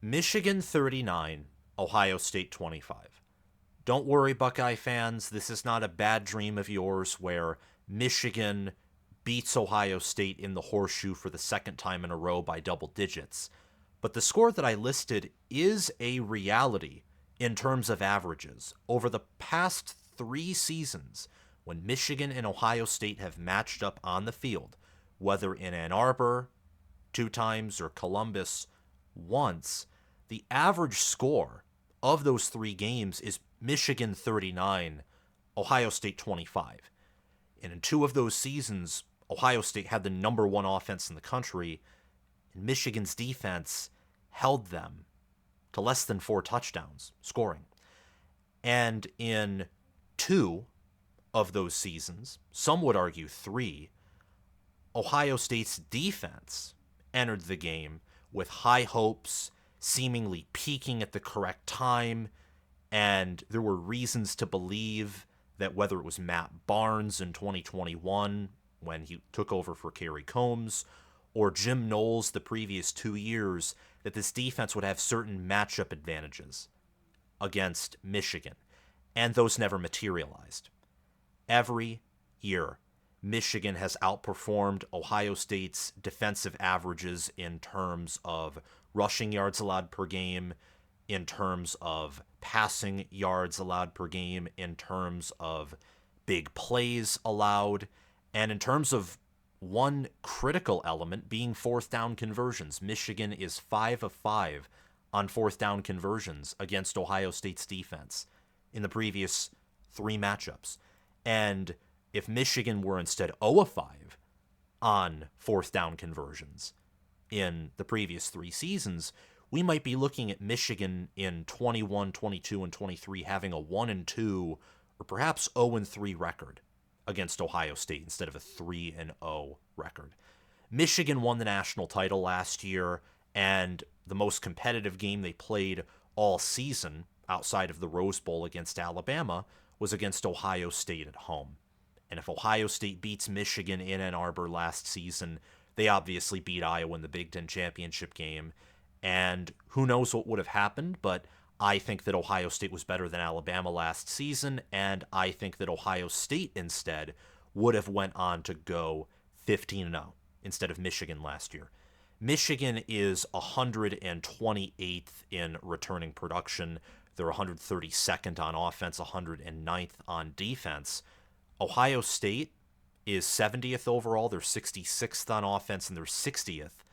Michigan 39, Ohio State 25. Don't worry, Buckeye fans, this is not a bad dream of yours where Michigan beats Ohio State in the horseshoe for the second time in a row by double digits. But the score that I listed is a reality in terms of averages. Over the past 3 seasons, when Michigan and Ohio State have matched up on the field, whether in Ann Arbor 2 times or Columbus once, the average score of those 3 games is Michigan 39, Ohio State 25. And in 2 of those seasons, Ohio State had the number 1 offense in the country, and Michigan's defense held them to less than 4 touchdowns scoring. And in 2 of those seasons, some would argue 3, Ohio State's defense entered the game with high hopes, seemingly peaking at the correct time, and there were reasons to believe that whether it was Matt Barnes in 2021 when he took over for Kerry Combs, or Jim Knowles the previous 2 years, that this defense would have certain matchup advantages against Michigan, and those never materialized. Every year, Michigan has outperformed Ohio State's defensive averages in terms of rushing yards allowed per game, in terms of passing yards allowed per game, in terms of big plays allowed, and in terms of one critical element being 4th down conversions. Michigan is 5 of 5 on 4th down conversions against Ohio State's defense in the previous 3 matchups. And if Michigan were instead 0 of 5 on 4th down conversions in the previous 3 seasons, we might be looking at Michigan in 21, 22, and 23 having a 1-2 or perhaps 0-3 record against Ohio State instead of a 3-0 record. Michigan won the national title last year, and the most competitive game they played all season outside of the Rose Bowl against Alabama was against Ohio State at home. And if Ohio State beats Michigan in Ann Arbor last season, they obviously beat Iowa in the Big Ten championship game. And who knows what would have happened, but I think that Ohio State was better than Alabama last season, and I think that Ohio State instead would have went on to go 15-0 instead of Michigan last year. Michigan is 128th in returning production. They're 132nd on offense, 109th on defense. Ohio State is 70th overall. They're 66th on offense, and they're 60th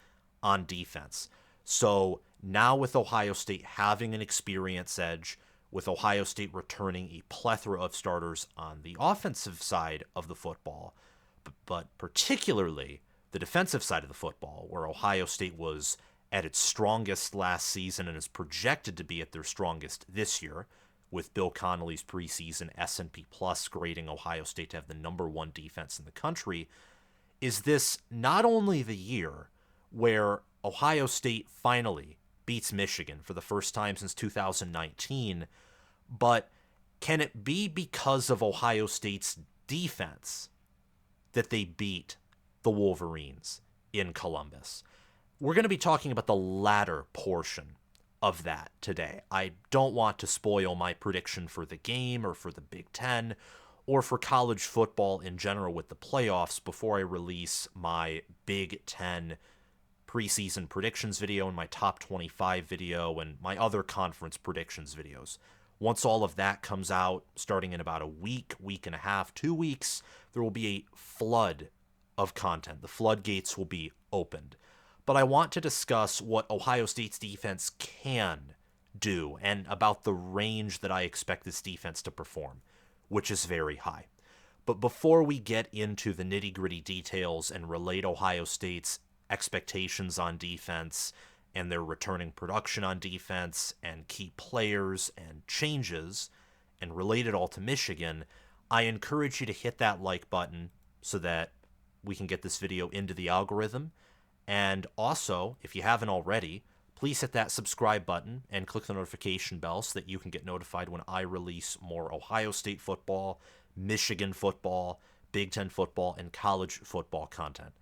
on defense. So now with Ohio State having an experience edge, with Ohio State returning a plethora of starters on the offensive side of the football, but particularly the defensive side of the football, where Ohio State was at its strongest last season and is projected to be at their strongest this year, with Bill Connolly's preseason S&P Plus grading Ohio State to have the number 1 defense in the country, is this not only the year where Ohio State finally beats Michigan for the first time since 2019, but can it be because of Ohio State's defense that they beat the Wolverines in Columbus? We're going to be talking about the latter portion of that today. I don't want to spoil my prediction for the game or for the Big Ten or for college football in general with the playoffs before I release my Big Ten preseason predictions video and my top 25 video and my other conference predictions videos. Once all of that comes out, starting in about a week, week and a half, 2 weeks, there will be a flood of content. The floodgates will be opened. But I want to discuss what Ohio State's defense can do and about the range that I expect this defense to perform, which is very high. But before we get into the nitty-gritty details and relate Ohio State's expectations on defense and their returning production on defense and key players and changes and relate it all to Michigan, I encourage you to hit that like button so that we can get this video into the algorithm. And also, if you haven't already, please hit that subscribe button and click the notification bell so that you can get notified when I release more Ohio State football, Michigan football, Big Ten football, and college football content.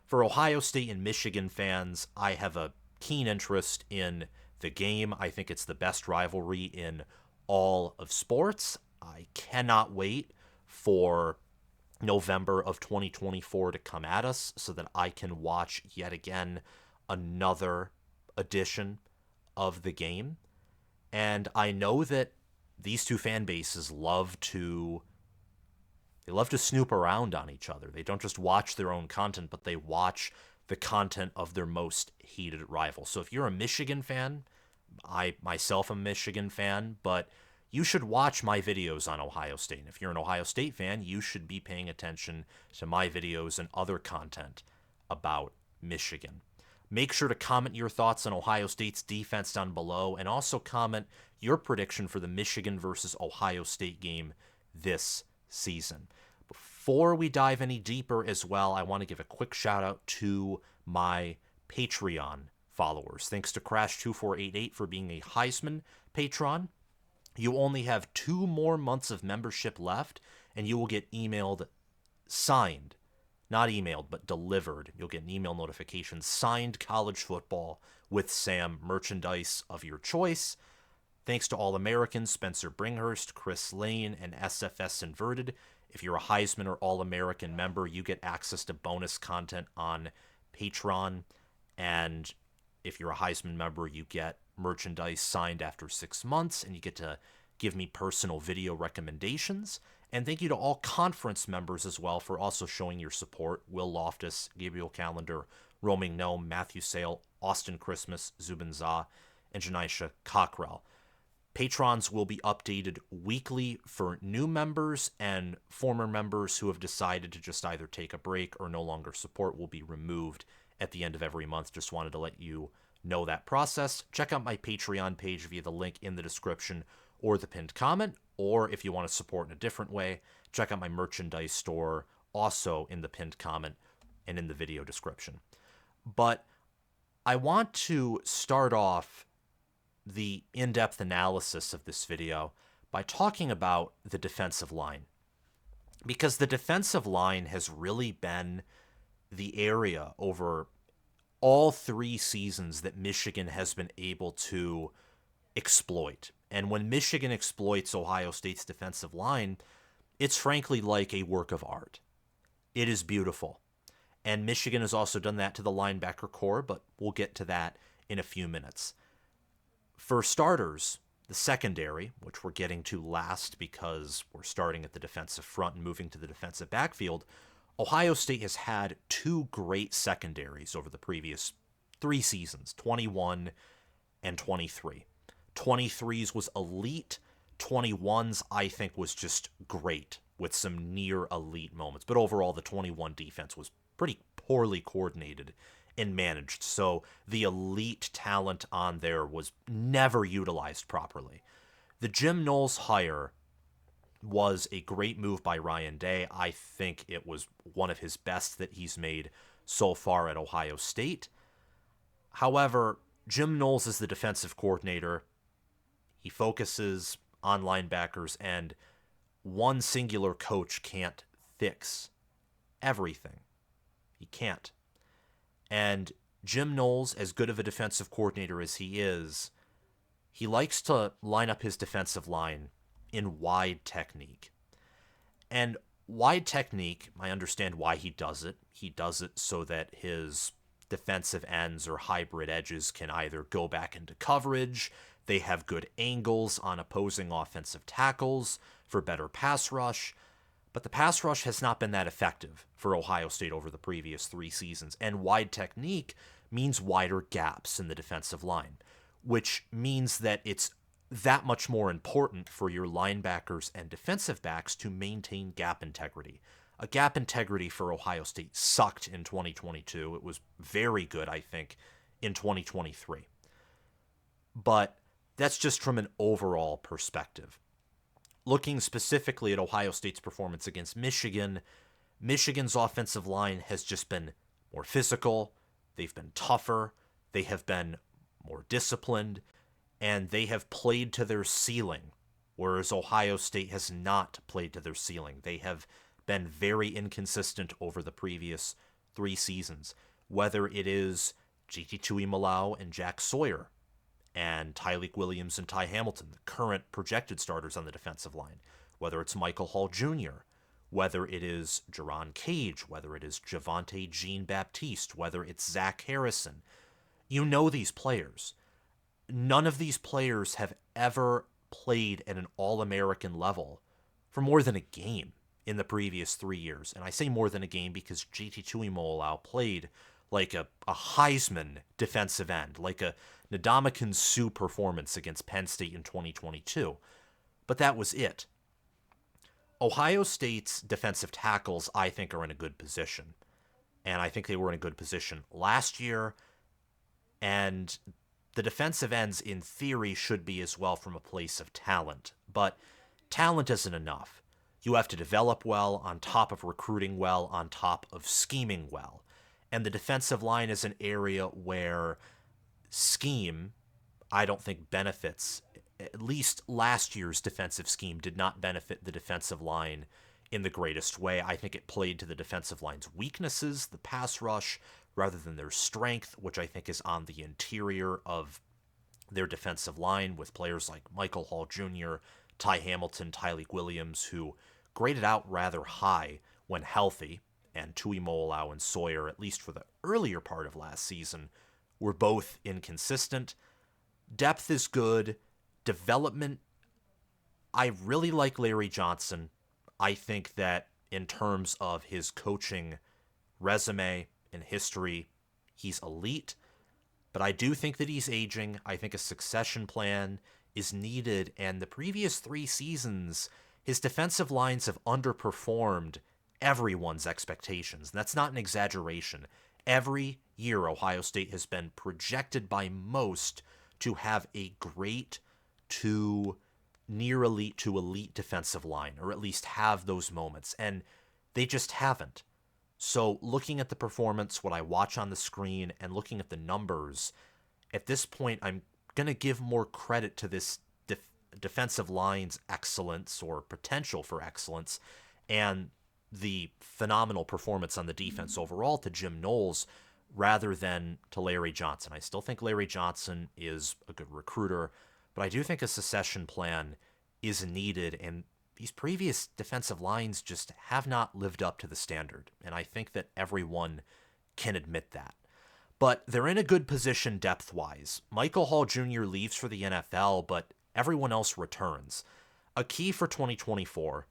For Ohio State and Michigan fans, I have a keen interest in the game. I think it's the best rivalry in all of sports. I cannot wait for November of 2024 to come at us so that I can watch yet again another edition of the game. And I know that these two fan bases love to snoop around on each other. They don't just watch their own content, but they watch the content of their most heated rival. So if you're a Michigan fan, I myself am a Michigan fan, but you should watch my videos on Ohio State. And if you're an Ohio State fan, you should be paying attention to my videos and other content about Michigan. Make sure to comment your thoughts on Ohio State's defense down below, and also comment your prediction for the Michigan versus Ohio State game this season. Before we dive any deeper as well, I want to give a quick shout out to my Patreon followers. Thanks to Crash2488 for being a Heisman patron. You only have 2 more months of membership left, and you will get emailed, signed, not emailed, but delivered. You'll get an email notification, signed college football with Sam merchandise of your choice. Thanks to All Americans, Spencer Bringhurst, Chris Lane, and SFS Inverted. If you're a Heisman or All-American member, you get access to bonus content on Patreon. And if you're a Heisman member, you get merchandise signed after 6 months, and you get to give me personal video recommendations. And thank you to all conference members as well for also showing your support. Will Loftus, Gabriel Calendar, Roaming Gnome, Matthew Sale, Austin Christmas, Zubin Zah, and Janisha Cockrell. Patrons will be updated weekly for new members, and former members who have decided to just either take a break or no longer support will be removed at the end of every month. Just wanted to let you know that process. Check out my Patreon page via the link in the description or the pinned comment, or if you want to support in a different way, check out my merchandise store, also in the pinned comment and in the video description. But I want to start off the in-depth analysis of this video by talking about the defensive line, because the defensive line has really been the area over all 3 seasons that Michigan has been able to exploit. And when Michigan exploits Ohio State's defensive line, it's frankly like a work of art. It is beautiful. And Michigan has also done that to the linebacker core, but we'll get to that in a few minutes. For starters, the secondary, which we're getting to last because we're starting at the defensive front and moving to the defensive backfield, Ohio State has had 2 great secondaries over the previous 3 seasons, 21 and 23. 23's was elite. 21's, I think, was just great with some near elite moments. But overall, the 21 defense was pretty poorly coordinated and managed. So the elite talent on there was never utilized properly. The Jim Knowles hire was a great move by Ryan Day. I think it was one of his best that he's made so far at Ohio State. However, Jim Knowles is the defensive coordinator. He focuses on linebackers, and one singular coach can't fix everything. He can't. And Jim Knowles, as good of a defensive coordinator as he is, he likes to line up his defensive line in wide technique. And wide technique, I understand why he does it. He does it so that his defensive ends or hybrid edges can either go back into coverage, they have good angles on opposing offensive tackles for better pass rush. But the pass rush has not been that effective for Ohio State over the previous 3 seasons. And wide technique means wider gaps in the defensive line, which means that it's that much more important for your linebackers and defensive backs to maintain gap integrity. A gap integrity for Ohio State sucked in 2022. It was very good, I think, in 2023. But that's just from an overall perspective. Looking specifically at Ohio State's performance against Michigan, Michigan's offensive line has just been more physical, they've been tougher, they have been more disciplined, and they have played to their ceiling, whereas Ohio State has not played to their ceiling. They have been very inconsistent over the previous 3 seasons, whether it is GT Tuimoloau and Jack Sawyer and Tyleik Williams and Ty Hamilton, the current projected starters on the defensive line, whether it's Michael Hall Jr., whether it is Jerron Cage, whether it is Javonte Jean-Baptiste, whether it's Zach Harrison. You know these players. None of these players have ever played at an All-American level for more than a game in the previous 3 years. And I say more than a game because JT Tuimoloau played like a Heisman defensive end, like a Ndamukong Suh performance against Penn State in 2022. But that was it. Ohio State's defensive tackles, I think, are in a good position. And I think they were in a good position last year. And the defensive ends, in theory, should be as well from a place of talent. But talent isn't enough. You have to develop well on top of recruiting well, on top of scheming well. And the defensive line is an area where scheme, I don't think, benefits. At least last year's defensive scheme did not benefit the defensive line in the greatest way. I think it played to the defensive line's weaknesses, the pass rush, rather than their strength, which I think is on the interior of their defensive line with players like Michael Hall Jr., Ty Hamilton, Tyleik Williams, who graded out rather high when healthy, and Tuimoloau and Sawyer, at least for the earlier part of last season, were both inconsistent. Depth is good. Development, I really like Larry Johnson. I think that in terms of his coaching resume and history, he's elite. But I do think that he's aging. I think a succession plan is needed. And the previous 3 seasons, his defensive lines have underperformed everyone's expectations. And that's not an exaggeration. Every year, Ohio State has been projected by most to have a great to near elite to elite defensive line, or at least have those moments. And they just haven't. So looking at the performance, what I watch on the screen, and looking at the numbers, at this point, I'm going to give more credit to this defensive line's excellence or potential for excellence and the phenomenal performance on the defense overall to Jim Knowles rather than to Larry Johnson. I still think Larry Johnson is a good recruiter, but I do think a succession plan is needed, and these previous defensive lines just have not lived up to the standard, and I think that everyone can admit that. But they're in a good position depth-wise. Michael Hall Jr. leaves for the NFL, but everyone else returns. A key for 2024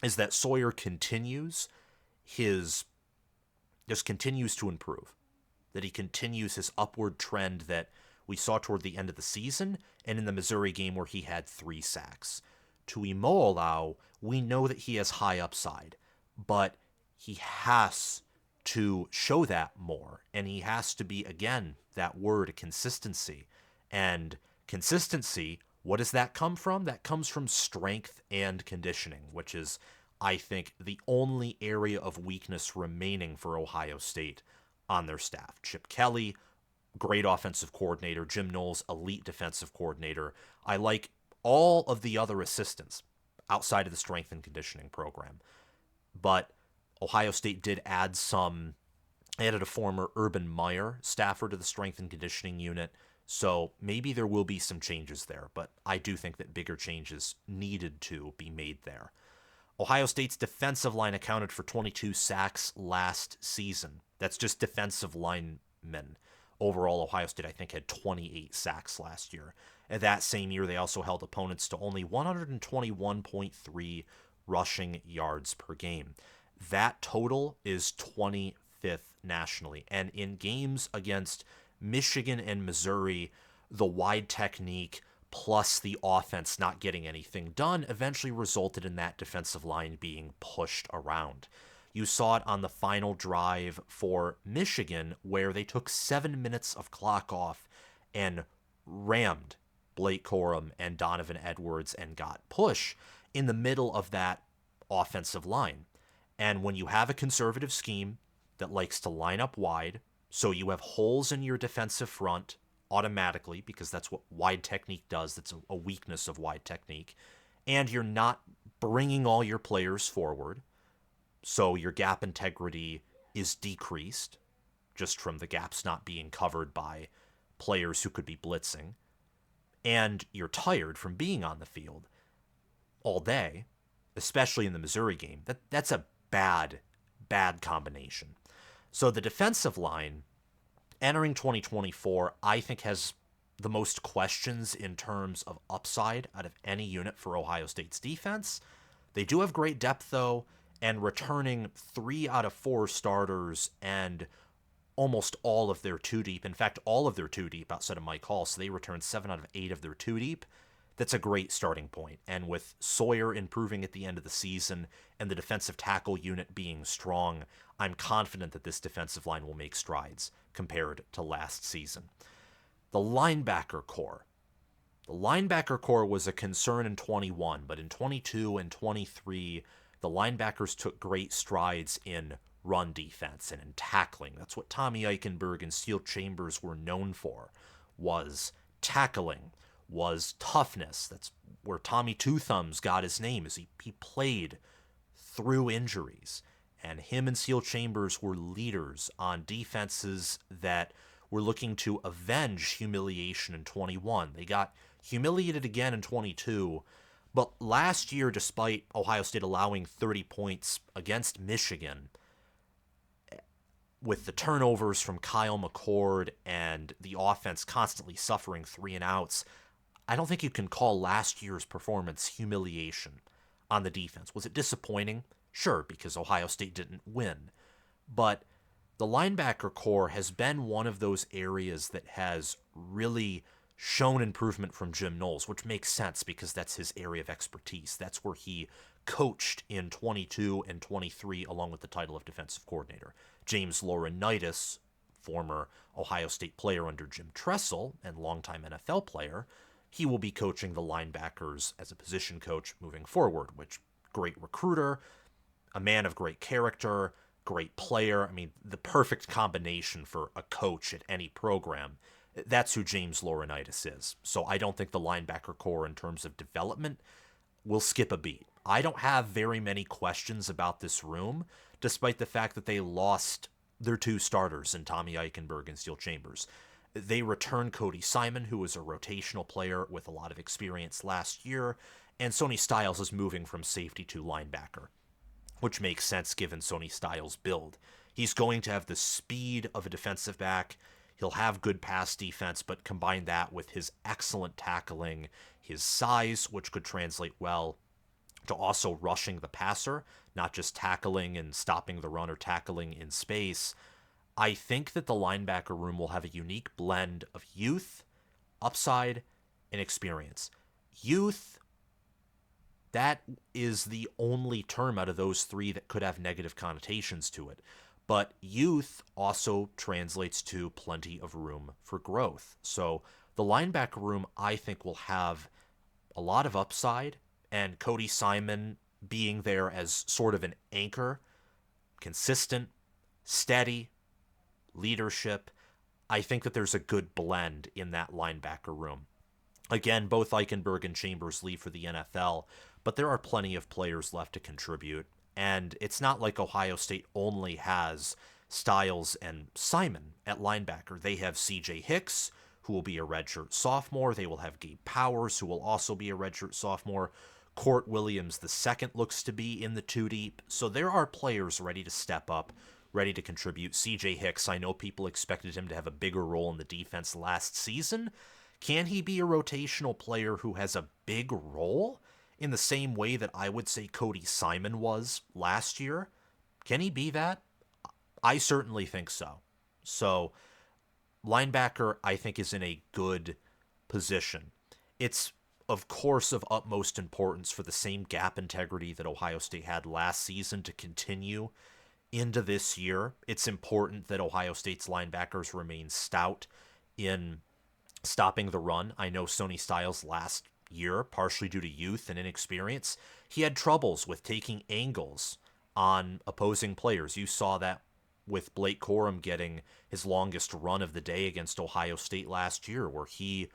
is that Sawyer continues to improve, that he continues his upward trend that we saw toward the end of the season and in the Missouri game where he had 3 sacks. Tuimoloau, we know that he has high upside, but he has to show that more, and he has to be, again, that word, consistency. And consistency, what does that come from? That comes from strength and conditioning, which is, I think, the only area of weakness remaining for Ohio State on their staff. Chip Kelly, great offensive coordinator. Jim Knowles, elite defensive coordinator. I like all of the other assistants outside of the strength and conditioning program. But Ohio State did added a former Urban Meyer staffer to the strength and conditioning unit. So maybe there will be some changes there, but I do think that bigger changes needed to be made there. Ohio State's defensive line accounted for 22 sacks last season. That's just defensive linemen. Overall, Ohio State, I think, had 28 sacks last year. And that same year, they also held opponents to only 121.3 rushing yards per game. That total is 25th nationally. And in games against Michigan and Missouri, the wide technique plus the offense not getting anything done eventually resulted in that defensive line being pushed around. You saw it on the final drive for Michigan, where they took 7 minutes of clock off and rammed Blake Corum and Donovan Edwards and got push in the middle of that offensive line. And when you have a conservative scheme that likes to line up wide, so you have holes in your defensive front automatically, because that's what wide technique does. That's a weakness of wide technique. And you're not bringing all your players forward, so your gap integrity is decreased just from the gaps not being covered by players who could be blitzing. and you're tired from being on the field all day, especially in the Missouri game, that's a bad combination. So the defensive line entering 2024, I think, has the most questions in terms of upside out of any unit for Ohio State's defense. They do have great depth, though, and returning 3 out of 4 starters and almost all of their 2-deep. In fact, all of their 2-deep outside of Mike Hall, so they returned 7 out of 8 of their 2-deep. That's a great starting point. And with Sawyer improving at the end of the season and the defensive tackle unit being strong, I'm confident that this defensive line will make strides compared to last season. The linebacker core. The linebacker core was a concern in 21, but in 22 and 23, the linebackers took great strides in run defense and in tackling. That's what Tommy Eichenberg and Steel Chambers were known for, was tackling, was toughness. That's where Tommy Two Thumbs got his name, is he played through injuries. And him and Steel Chambers were leaders on defenses that were looking to avenge humiliation in 21. They got humiliated again in 22, but last year, despite Ohio State allowing 30 points against Michigan, with the turnovers from Kyle McCord and the offense constantly suffering 3-and-outs, I don't think you can call last year's performance humiliation on the defense. Was it disappointing? Sure, because Ohio State didn't win. But the linebacker core has been one of those areas that has really shown improvement from Jim Knowles, which makes sense because that's his area of expertise. That's where he coached in 22 and 23 along with the title of defensive coordinator. James Laurinaitis, former Ohio State player under Jim Tressel and longtime NFL player, he will be coaching the linebackers as a position coach moving forward, which great recruiter, a man of great character, great player. I mean, the perfect combination for a coach at any program. That's who James Laurinaitis is. So I don't think the linebacker core in terms of development will skip a beat. I don't have very many questions about this room, despite the fact that they lost their 2 starters in Tommy Eichenberg and Steel Chambers. They returned Cody Simon, who was a rotational player with a lot of experience last year, and Sonny Styles is moving from safety to linebacker, which makes sense given Sonny Styles' build. He's going to have the speed of a defensive back. He'll have good pass defense, but combine that with his excellent tackling, his size, which could translate well to also rushing the passer, not just tackling and stopping the run or tackling in space. I think that the linebacker room will have a unique blend of youth, upside, and experience. Youth, that is the only term out of those 3 that could have negative connotations to it. But youth also translates to plenty of room for growth. So the linebacker room, I think, will have a lot of upside, and Cody Simon being there as sort of an anchor, consistent, steady, leadership. I think that there's a good blend in that linebacker room. Again, both Eichenberg and Chambers leave for the NFL, but there are plenty of players left to contribute. And it's not like Ohio State only has Styles and Simon at linebacker. They have C.J. Hicks, who will be a redshirt sophomore. They will have Gabe Powers, who will also be a redshirt sophomore. Court Williams II looks to be in the 2-deep. So there are players ready to step up, ready to contribute. C.J. Hicks, I know people expected him to have a bigger role in the defense last season. Can he be a rotational player who has a big role in the same way that I would say Cody Simon was last year? Can he be that? I certainly think so. So linebacker, I think, is in a good position. It's, of course, of utmost importance for the same gap integrity that Ohio State had last season to continue into this year. It's important that Ohio State's linebackers remain stout in stopping the run. I know Sonny Styles last year, partially due to youth and inexperience, he had troubles with taking angles on opposing players. You saw that with Blake Corum getting his longest run of the day against Ohio State last year, where he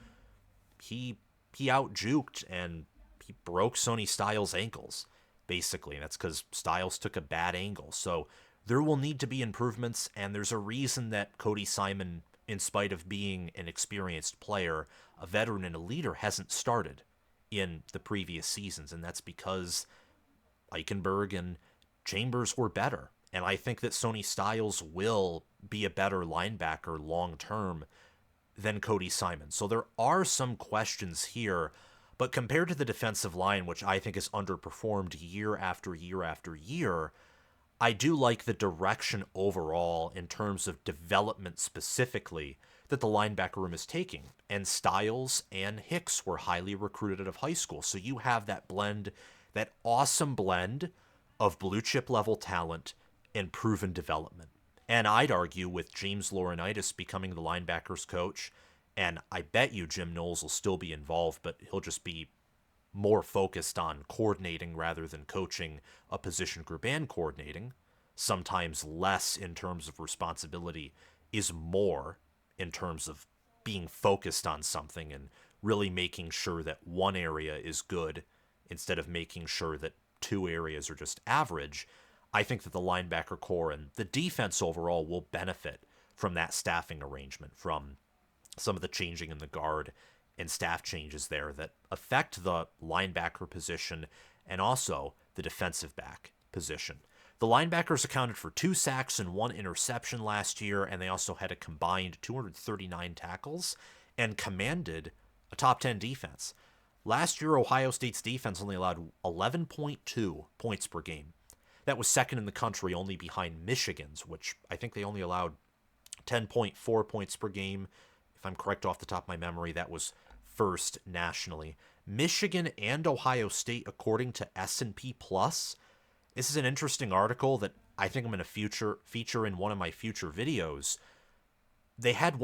out-juked and he broke Sonny Styles' ankles, basically. And that's because Styles took a bad angle. So there will need to be improvements, and there's a reason that Cody Simon in spite of being an experienced player, a veteran and a leader, hasn't started in the previous seasons. And that's because Eichenberg and Chambers were better. And I think that Sonny Styles will be a better linebacker long term than Cody Simon. So there are some questions here, but compared to the defensive line, which I think has underperformed year after year after year, I do like the direction overall in terms of development specifically that the linebacker room is taking. And Styles and Hicks were highly recruited out of high school. So you have that blend, that awesome blend of blue chip level talent and proven development. And I'd argue with James Laurinaitis becoming the linebackers coach, and I bet you Jim Knowles will still be involved, but he'll just be more focused on coordinating rather than coaching a position group and coordinating. Sometimes less in terms of responsibility is more in terms of being focused on something and really making sure that one area is good instead of making sure that two areas are just average. I think that the linebacker core and the defense overall will benefit from that staffing arrangement, from some of the changing in the guard and staff changes there that affect the linebacker position and also the defensive back position. The linebackers accounted for 2 sacks and 1 interception last year, and they also had a combined 239 tackles and commanded a top 10 defense. Last year, Ohio State's defense only allowed 11.2 points per game. That was second in the country, only behind Michigan's, which I think they only allowed 10.4 points per game. If I'm correct off the top of my memory, that was first nationally. Michigan and Ohio State, according to S&P Plus. This is an interesting article that I think I'm going to feature in one of my future videos. They had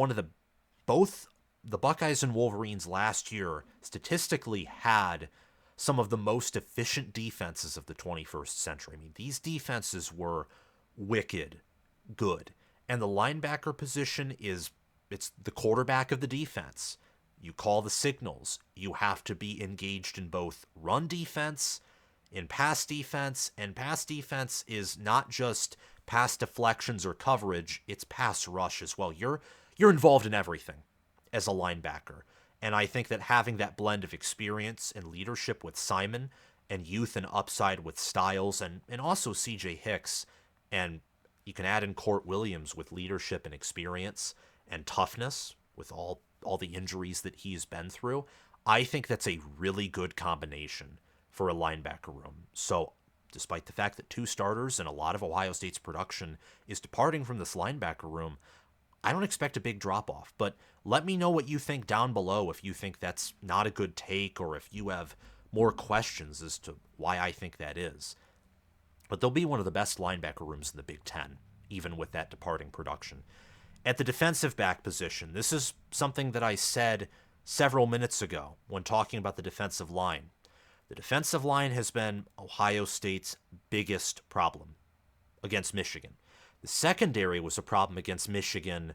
both the Buckeyes and Wolverines last year statistically had some of the most efficient defenses of the 21st century. I mean, these defenses were wicked good. And the linebacker position it's the quarterback of the defense. You call the signals. You have to be engaged in both run defense, in pass defense, and pass defense is not just pass deflections or coverage, it's pass rush as well. You're involved in everything as a linebacker. And I think that having that blend of experience and leadership with Simon and youth and upside with Styles and also CJ Hicks, and you can add in Court Williams with leadership and experience and toughness with all the injuries that he's been through, I think that's a really good combination for a linebacker room. So despite the fact that 2 starters and a lot of Ohio State's production is departing from this linebacker room, I don't expect a big drop-off. But let me know what you think down below if you think that's not a good take or if you have more questions as to why I think that is. But they'll be one of the best linebacker rooms in the Big Ten, even with that departing production. At the defensive back position, this is something that I said several minutes ago when talking about the defensive line. The defensive line has been Ohio State's biggest problem against Michigan. The secondary was a problem against Michigan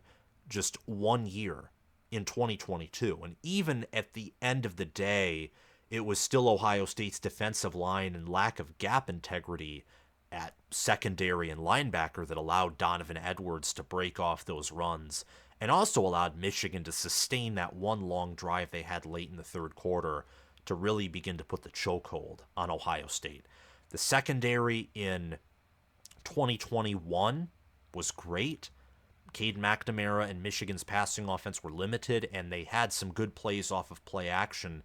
just 1 year in 2022. And even at the end of the day, it was still Ohio State's defensive line and lack of gap integrity at secondary and linebacker that allowed Donovan Edwards to break off those runs and also allowed Michigan to sustain that one long drive they had late in the third quarter to really begin to put the chokehold on Ohio State. The secondary in 2021 was great. Cade McNamara and Michigan's passing offense were limited, and they had some good plays off of play action,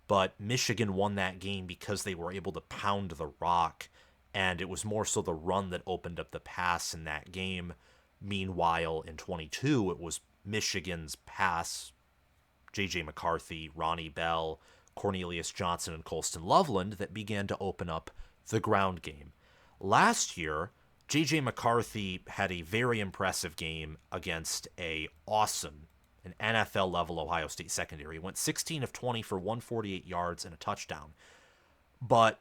but Michigan won that game because they were able to pound the rock, and it was more so the run that opened up the pass in that game. Meanwhile, in 22, it was Michigan's pass, J.J. McCarthy, Ronnie Bell, Cornelius Johnson, and Colston Loveland that began to open up the ground game. Last year, J.J. McCarthy had a very impressive game against an NFL-level Ohio State secondary. He went 16 of 20 for 148 yards and a touchdown. But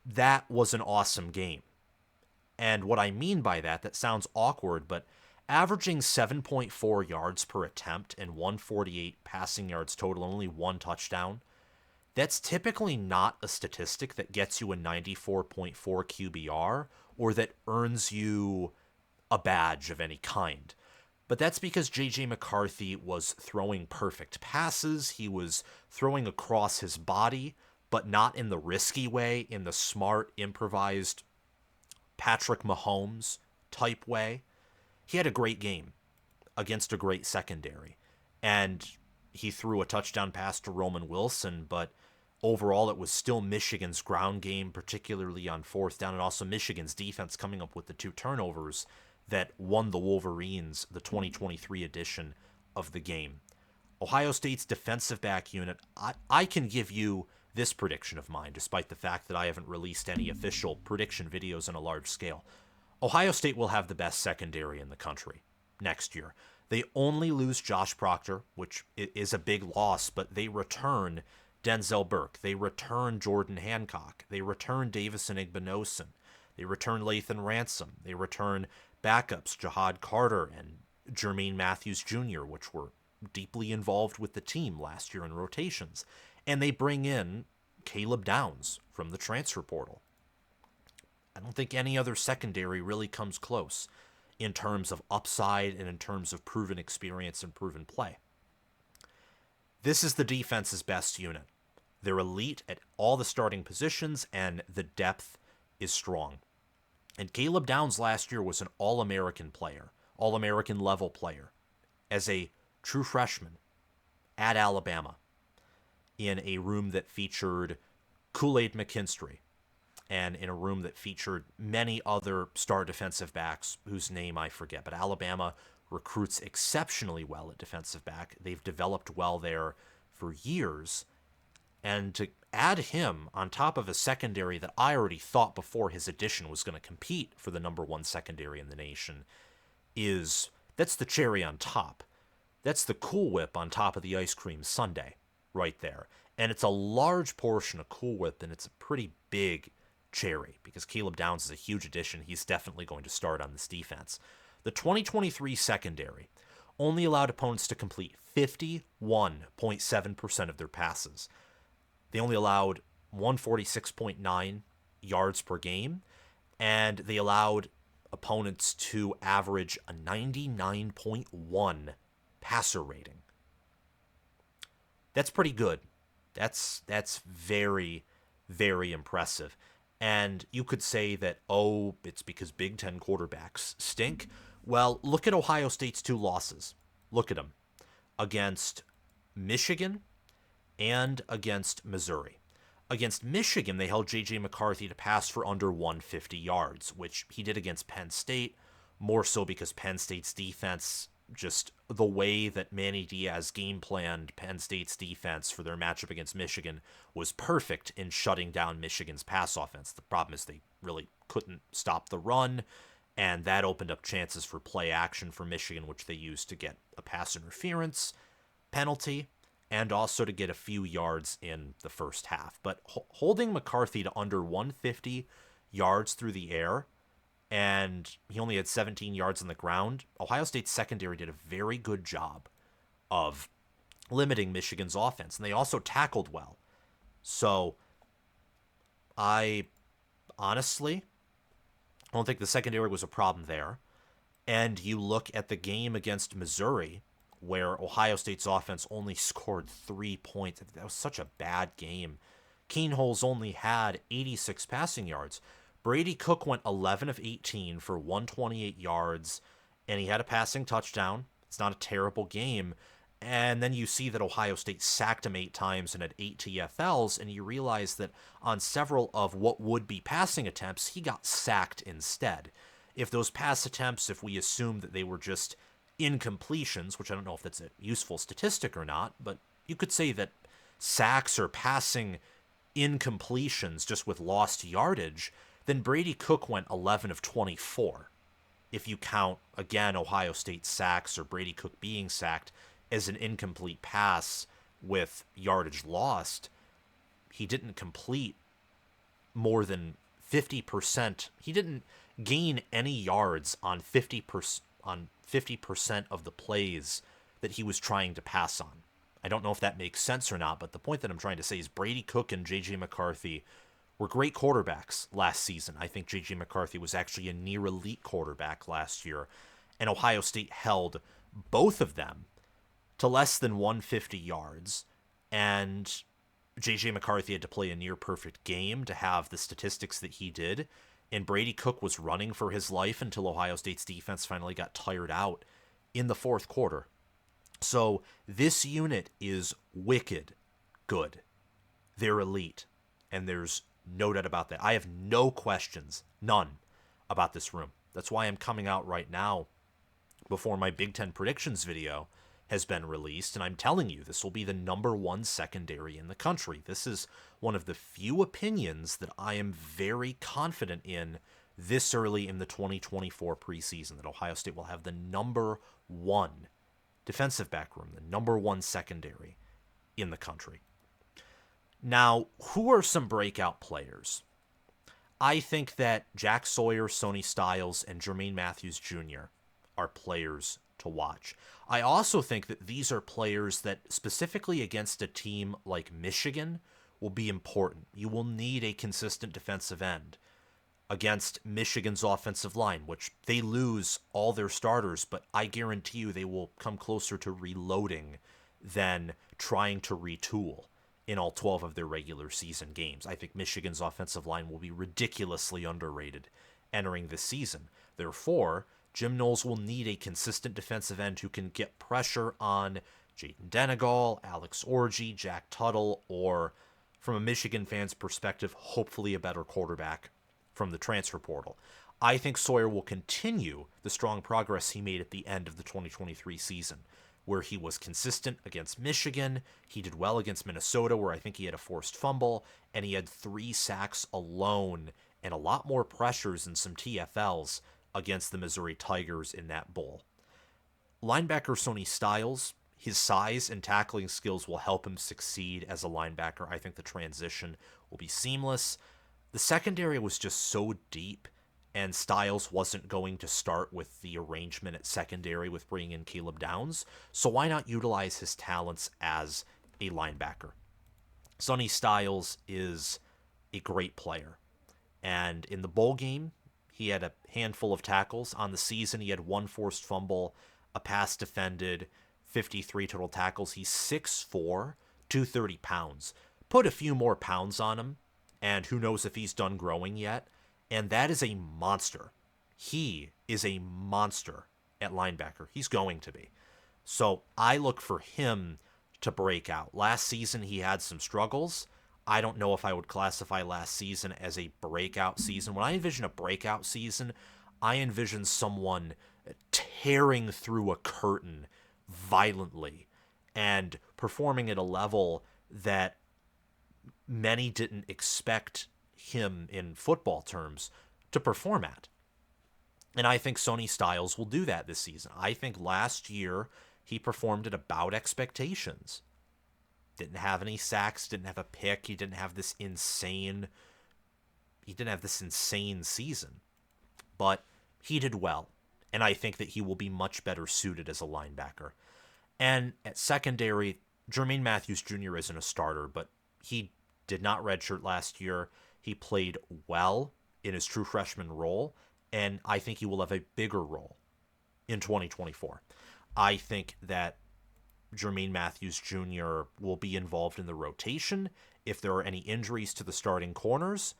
that was an awesome game. And what I mean by that sounds awkward, but averaging 7.4 yards per attempt and 148 passing yards total, only 1 touchdown, that's typically not a statistic that gets you a 94.4 QBR or that earns you a badge of any kind. But that's because J.J. McCarthy was throwing perfect passes. He was throwing across his body, but not in the risky way, in the smart, improvised Patrick Mahomes type way. He had a great game against a great secondary. And he threw a touchdown pass to Roman Wilson, but overall it was still Michigan's ground game, particularly on fourth down, and also Michigan's defense coming up with the 2 turnovers that won the Wolverines the 2023 edition of the game. Ohio State's defensive back unit, I can give you this prediction of mine, despite the fact that I haven't released any official prediction videos on a large scale. Ohio State will have the best secondary in the country next year. They only lose Josh Proctor, which is a big loss, but they return Denzel Burke. They return Jordan Hancock. They return Davison Igbinosun. They return Lathan Ransom. They return backups Jihad Carter and Jermaine Matthews Jr., which were deeply involved with the team last year in rotations. And they bring in Caleb Downs from the transfer portal. I don't think any other secondary really comes close in terms of upside and in terms of proven experience and proven play. This is the defense's best unit. They're elite at all the starting positions, and the depth is strong. And Caleb Downs last year was an All-American player, All-American level player, as a true freshman at Alabama in a room that featured Kool-Aid McKinstry and in a room that featured many other star defensive backs whose name I forget. But Alabama recruits exceptionally well at defensive back. They've developed well there for years. And to add him on top of a secondary that I already thought before his addition was going to compete for the number 1 secondary in the nation that's the cherry on top. That's the Cool Whip on top of the ice cream sundae right there. And it's a large portion of Cool Whip, and it's a pretty big cherry because Caleb Downs is a huge addition. He's definitely going to start on this defense. The 2023 secondary only allowed opponents to complete 51.7% of their passes. They only allowed 146.9 yards per game, and they allowed opponents to average a 99.1 passer rating. That's pretty good. That's very, very impressive. And you could say that, it's because Big Ten quarterbacks stink. Well, look at Ohio State's 2 losses. Look at them. Against Michigan and against Missouri. Against Michigan, they held J.J. McCarthy to pass for under 150 yards, which he did against Penn State, more so because Penn State's defense, just the way that Manny Diaz game planned Penn State's defense for their matchup against Michigan was perfect in shutting down Michigan's pass offense. The problem is they really couldn't stop the run, and that opened up chances for play action for Michigan, which they used to get a pass interference penalty and also to get a few yards in the first half. But holding McCarthy to under 150 yards through the air, and he only had 17 yards on the ground, Ohio State's secondary did a very good job of limiting Michigan's offense, and they also tackled well. So I honestly don't think the secondary was a problem there. And you look at the game against Missouri, where Ohio State's offense only scored 3 points. That was such a bad game. Keenholz only had 86 passing yards. Brady Cook went 11 of 18 for 128 yards, and he had a passing touchdown. It's not a terrible game. And then you see that Ohio State sacked him 8 times and had 8 TFLs, and you realize that on several of what would be passing attempts, he got sacked instead. If those pass attempts, if we assume that they were just incompletions, which I don't know if that's a useful statistic or not, but you could say that sacks or passing incompletions just with lost yardage, then Brady Cook went 11 of 24. If you count, again, Ohio State sacks or Brady Cook being sacked as an incomplete pass with yardage lost, he didn't complete more than 50%. He didn't gain any yards on 50% of the plays that he was trying to pass on. I don't know if that makes sense or not, but the point that I'm trying to say is Brady Cook and J.J. McCarthy were great quarterbacks last season. I think J.J. McCarthy was actually a near elite quarterback last year, and Ohio State held both of them to less than 150 yards, and J.J. McCarthy had to play a near-perfect game to have the statistics that he did, and Brady Cook was running for his life until Ohio State's defense finally got tired out in the fourth quarter. So this unit is wicked good. They're elite, and there's no doubt about that. I have no questions, none, about this room. That's why I'm coming out right now before my Big Ten predictions video has been released, and I'm telling you this will be the number one secondary in the country. This is one of the few opinions that I am very confident in this early in the 2024 preseason, that Ohio State will have the number one defensive back room, the number one secondary in the country. Now, who are some breakout players? I think that Jack Sawyer, Sonny Styles, and Jermaine Matthews Jr. are players to watch. I also think that these are players that, specifically against a team like Michigan, will be important. You will need a consistent defensive end against Michigan's offensive line, which they lose all their starters, but I guarantee you they will come closer to reloading than trying to retool in all 12 of their regular season games. I think Michigan's offensive line will be ridiculously underrated entering this season. Therefore, Jim Knowles will need a consistent defensive end who can get pressure on Jaden Denegal, Alex Orji, Jack Tuttle, or, from a Michigan fan's perspective, hopefully a better quarterback from the transfer portal. I think Sawyer will continue the strong progress he made at the end of the 2023 season, where he was consistent against Michigan. He did well against Minnesota, where I think he had a forced fumble, and he had 3 sacks alone and a lot more pressures and some TFLs against the Missouri Tigers in that bowl. Linebacker Sonny Styles, his size and tackling skills will help him succeed as a linebacker. I think the transition will be seamless. The secondary was just so deep, and Styles wasn't going to start with the arrangement at secondary with bringing in Caleb Downs, so why not utilize his talents as a linebacker? Sonny Styles is a great player, and in the bowl game, he had a handful of tackles. On the season, he had 1 forced fumble, a pass defended, 53 total tackles. He's 6'4", 230 pounds. Put a few more pounds on him, and who knows if he's done growing yet. And that is a monster. He is a monster at linebacker. He's going to be. So I look for him to break out. Last season, he had some struggles. I don't know if I would classify last season as a breakout season. When I envision a breakout season, I envision someone tearing through a curtain violently and performing at a level that many didn't expect him, in football terms, to perform at. And I think Sonny Styles will do that this season. I think last year he performed at about expectations. Didn't have any sacks, didn't have a pick, he didn't have this insane season. But he did well, and I think that he will be much better suited as a linebacker. And at secondary, Jermaine Matthews Jr. isn't a starter, but he did not redshirt last year. He played well in his true freshman role, and I think he will have a bigger role in 2024. I think that Jermaine Matthews Jr. will be involved in the rotation. If there are any injuries to the starting corners,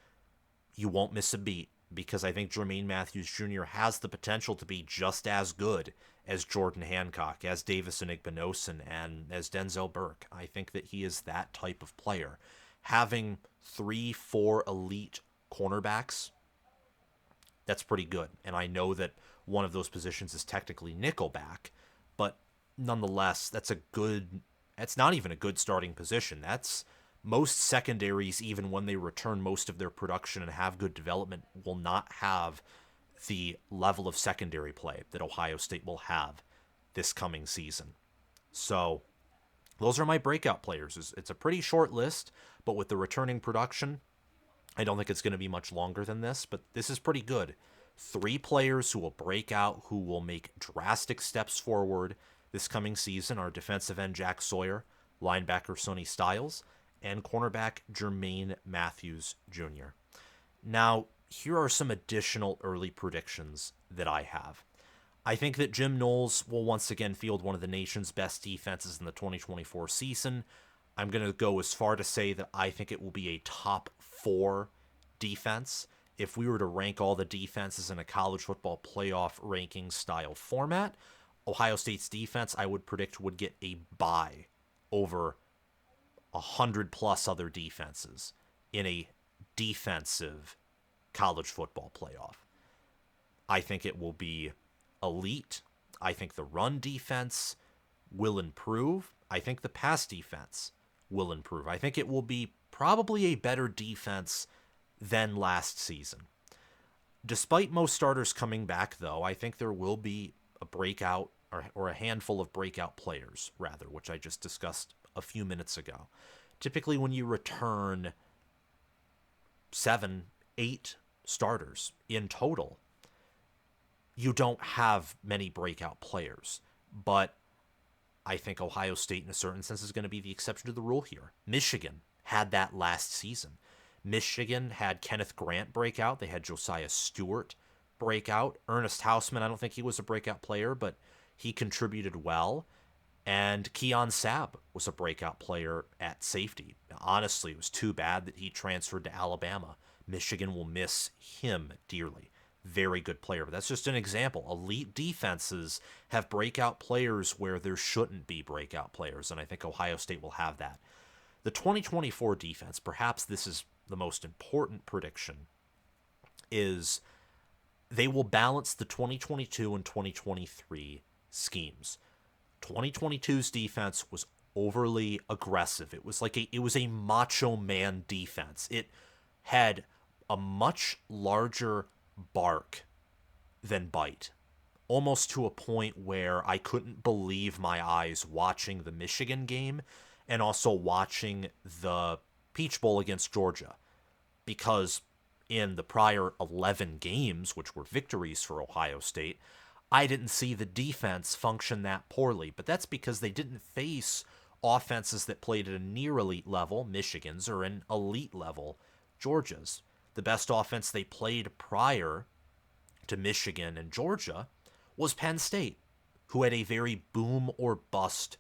you won't miss a beat, because I think Jermaine Matthews Jr. has the potential to be just as good as Jordan Hancock, as Davison Igbinosun, and as Denzel Burke. I think that he is that type of player. Having 3-4 elite cornerbacks, that's pretty good. And I know that one of those positions is technically nickelback, but nonetheless, that's not even a good starting position. That's most secondaries, even when they return most of their production and have good development, will not have the level of secondary play that Ohio State will have this coming season. So those are my breakout players. It's a pretty short list, but with the returning production, I don't think it's going to be much longer than this, but this is pretty good. 3 players who will break out, who will make drastic steps forward this coming season are defensive end Jack Sawyer, linebacker Sonny Styles, and cornerback Jermaine Matthews Jr. Now, here are some additional early predictions that I have. I think that Jim Knowles will once again field one of the nation's best defenses in the 2024 season. I'm going to go as far to say that I think it will be a top 4 defense. If we were to rank all the defenses in a college football playoff ranking style format, Ohio State's defense, I would predict, would get a bye over 100 plus other defenses in a defensive college football playoff. I think it will be elite. I think the run defense will improve. I think the pass defense will improve. I think it will be probably a better defense than last season. Despite most starters coming back, though, I think there will be a breakout or a handful of breakout players, rather, which I just discussed a few minutes ago. Typically, when you return 7, 8 starters in total, you don't have many breakout players. But I think Ohio State, in a certain sense, is going to be the exception to the rule here. Michigan had that last season. Michigan had Kenneth Grant break out. They had Josiah Stewart break out. Ernest Hausman, I don't think he was a breakout player, but he contributed well. And Keon Sabb was a breakout player at safety. Honestly, it was too bad that he transferred to Alabama. Michigan will miss him dearly. Very good player, but that's just an example. Elite defenses have breakout players where there shouldn't be breakout players, and I think Ohio State will have that. The 2024 defense, perhaps this is the most important prediction, is they will balance the 2022 and 2023 schemes. 2022's defense was overly aggressive. It was a macho man defense. It had a much larger bark than bite, almost to a point where I couldn't believe my eyes watching the Michigan game and also watching the Peach Bowl against Georgia, because in the prior 11 games, which were victories for Ohio State, I didn't see the defense function that poorly, but that's because they didn't face offenses that played at a near elite level, Michigan's, or an elite level, Georgia's. The best offense they played prior to Michigan and Georgia was Penn State, who had a very boom or bust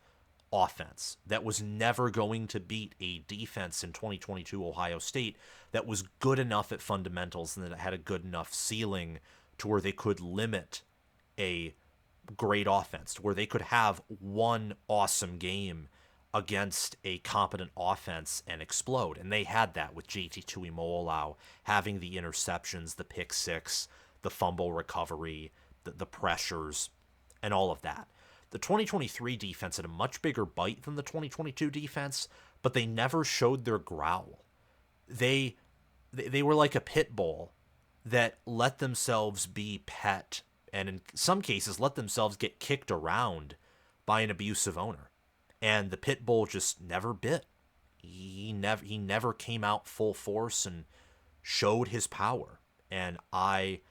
offense that was never going to beat a defense in 2022 Ohio State that was good enough at fundamentals and that had a good enough ceiling to where they could limit a great offense, to where they could have one awesome game against a competent offense and explode. And they had that with JT Tuimoloau having the interceptions, the pick six, the fumble recovery, the pressures, and all of that. The 2023 defense had a much bigger bite than the 2022 defense, but they never showed their growl. They were like a pit bull that let themselves be pet, and in some cases let themselves get kicked around by an abusive owner. And the pit bull just never bit. He never came out full force and showed his power. And I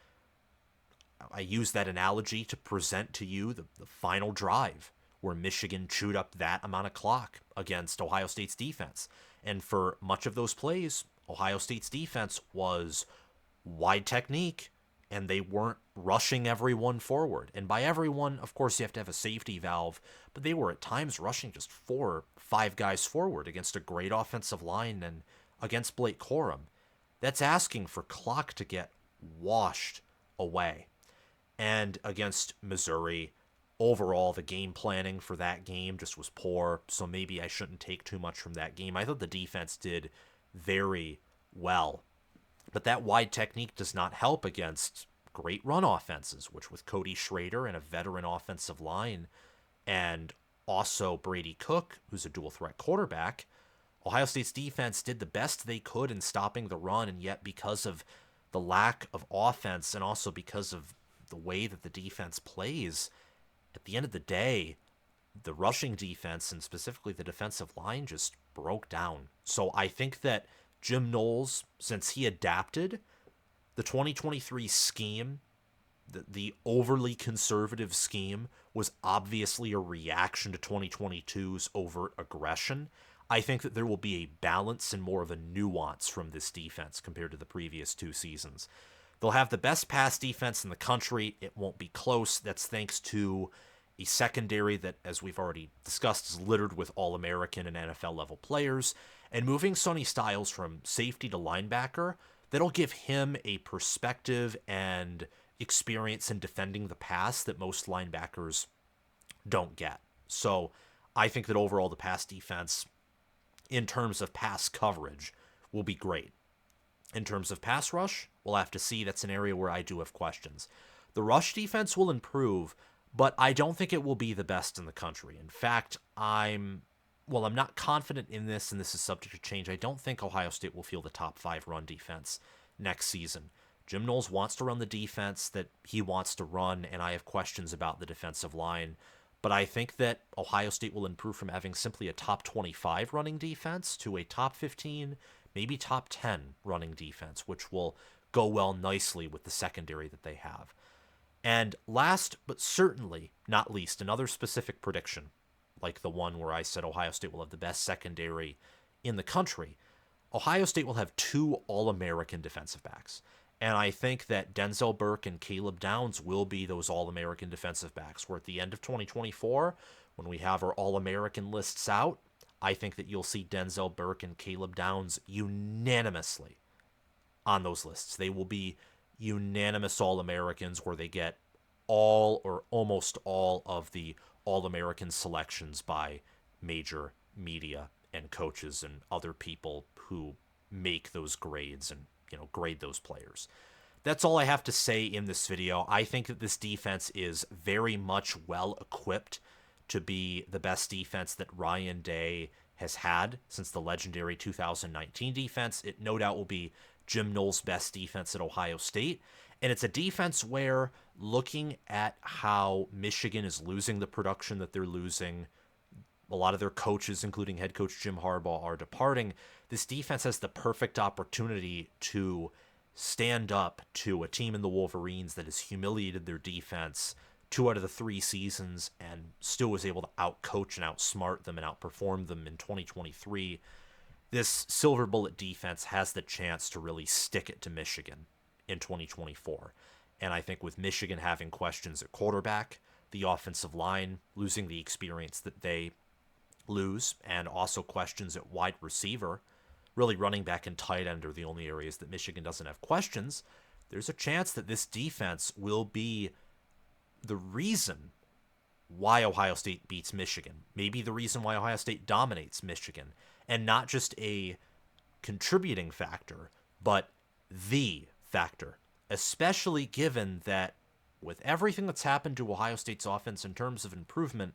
use that analogy to present to you the final drive where Michigan chewed up that amount of clock against Ohio State's defense. And for much of those plays, Ohio State's defense was wide technique, and they weren't rushing everyone forward. And by everyone, of course, you have to have a safety valve, but they were at times rushing just 4 or 5 guys forward against a great offensive line and against Blake Corum. That's asking for clock to get washed away. And against Missouri, overall, the game planning for that game just was poor, so maybe I shouldn't take too much from that game. I thought the defense did very well. But that wide technique does not help against great run offenses, which with Cody Schrader and a veteran offensive line and also Brady Cook, who's a dual threat quarterback, Ohio State's defense did the best they could in stopping the run, and yet because of the lack of offense and also because of the way that the defense plays, at the end of the day, the rushing defense and specifically the defensive line just broke down. So I think that Jim Knowles, since he adapted the 2023 scheme, the overly conservative scheme was obviously a reaction to 2022's overt aggression. I think that there will be a balance and more of a nuance from this defense compared to the previous 2 seasons. They'll have the best pass defense in the country. It won't be close. That's thanks to a secondary that, as we've already discussed, is littered with All-American and NFL-level players. And moving Sonny Styles from safety to linebacker, that'll give him a perspective and experience in defending the pass that most linebackers don't get. So I think that overall the pass defense, in terms of pass coverage, will be great. In terms of pass rush, we'll have to see. That's an area where I do have questions. The rush defense will improve, but I don't think it will be the best in the country. In fact, I'm not confident in this, and this is subject to change. I don't think Ohio State will field the top 5 run defense next season. Jim Knowles wants to run the defense that he wants to run, and I have questions about the defensive line. But I think that Ohio State will improve from having simply a top 25 running defense to a top 15, maybe top 10 running defense, which will go well nicely with the secondary that they have. And last, but certainly not least, another specific prediction, like the one where I said Ohio State will have the best secondary in the country. Ohio State will have 2 All-American defensive backs. And I think that Denzel Burke and Caleb Downs will be those All-American defensive backs, where at the end of 2024, when we have our All-American lists out, I think that you'll see Denzel Burke and Caleb Downs unanimously on those lists. They will be unanimous All-Americans, where they get all or almost all of the All-American selections by major media and coaches and other people who make those grades and grade those players. That's all I have to say in this video. I think that this defense is very much well equipped to be the best defense that Ryan Day has had since the legendary 2019 defense. It no doubt will be Jim Knowles' best defense at Ohio State. And it's a defense where, looking at how Michigan is losing the production that they're losing, a lot of their coaches, including head coach Jim Harbaugh, are departing. This defense has the perfect opportunity to stand up to a team in the Wolverines that has humiliated their defense 2 out of the 3 seasons and still was able to outcoach and outsmart them and outperform them in 2023. This Silver Bullet defense has the chance to really stick it to Michigan in 2024. And I think with Michigan having questions at quarterback, the offensive line losing the experience that they lose, and also questions at wide receiver, really running back and tight end are the only areas that Michigan doesn't have questions, there's a chance that this defense will be the reason why Ohio State beats Michigan. Maybe the reason why Ohio State dominates Michigan. And not just a contributing factor, but the factor. Especially given that with everything that's happened to Ohio State's offense in terms of improvement,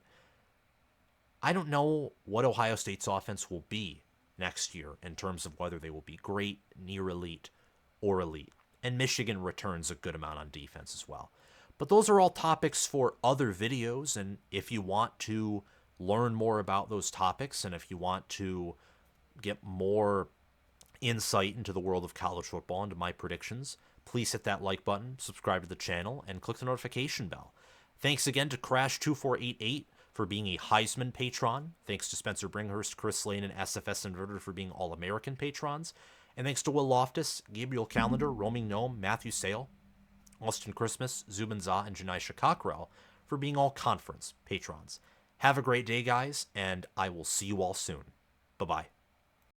I don't know what Ohio State's offense will be next year in terms of whether they will be great, near elite, or elite. And Michigan returns a good amount on defense as well. But those are all topics for other videos, and if you want to learn more about those topics, and if you want to get more insight into the world of college football and to my predictions, please hit that like button, subscribe to the channel, and click the notification bell. Thanks again to Crash2488 for being a Heisman patron. Thanks to Spencer Bringhurst, Chris Lane, and SFS Inverter for being All-American patrons. And thanks to Will Loftus, Gabriel Calendar, Roaming Gnome, Matthew Sale, Austin Christmas, Zubin Zah, and Janisha Cockrell for being all conference patrons. Have a great day, guys, and I will see you all soon. Bye-bye.